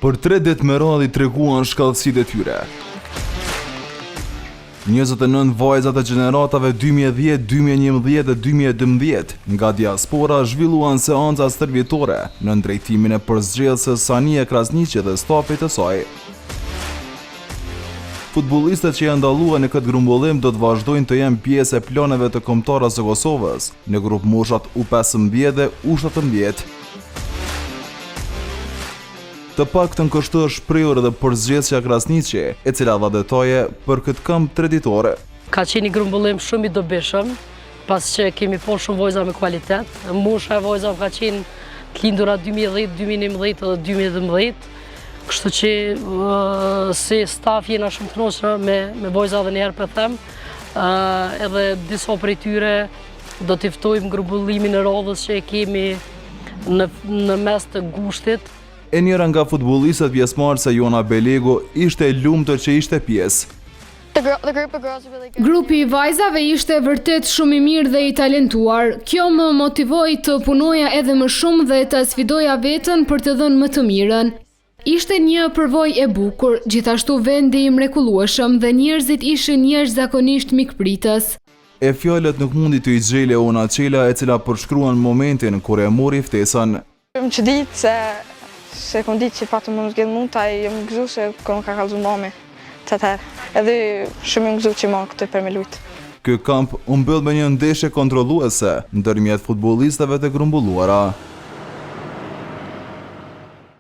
Për 3 ditë me radhë i treguan shkallësitë e tyre. 29 vajzat e gjeneratave 2010, 2011 dhe 2012 nga diaspora zhvilluan seanca stërvitore në drejtimin e përzgjedhëses Sania Krasniqi dhe stafit të saj. Futbollistët që janë dalluar në këtë grumbullim do të vazhdojnë të jenë pjesë e planeve të kombëtarës së Kosovës në grup moshat U15 dhe U17. Të paktën kështu është shprehur edhe përzgjedhësja Krasniqi, e cila dha detaje për këtë kamp traditore. Ka qenë një grumbullim shumë i dobishëm, pas që kemi po shumë vojza me kualitet. Mosha e vojzave ka qenë të lindura 2010, 2011 dhe 2012. Kështu që si staf jena shumë të kënaqur me vojza dhe njerë për them. Edhe disa prej tyre do t'i ftojmë grumbullimin e radhës që e kemi në mes të gushtit. E njëra nga futbollistët pjesëmarrëse Jona Belego ishte e lumtur që ishte pjesë. Grupi i vajzave ishte vërtet shumë i mirë dhe i talentuar. Kjo më motivoi të punoja edhe më shumë dhe të sfidoja veten për të dhënë më të mirën. Ishte një përvojë e bukur, gjithashtu vendi i mrekullueshëm dhe njerëzit ishin jashtëzakonisht mikpritës. E fjalët nuk mundi të i xhele Ona Çela, e cila përshkruan momentin kur e mori ftesën. Më çudit se kom ditë që patëm më në zgjedhë mund, taj jam gëzu se kom ka kalzu mami të tërë. Edhe shumë jam gëzu që ma këtë për me lujtë. Ky kamp u mbyll me një ndeshje kontrolluese ndërmjet futbollistëve të grumbulluara.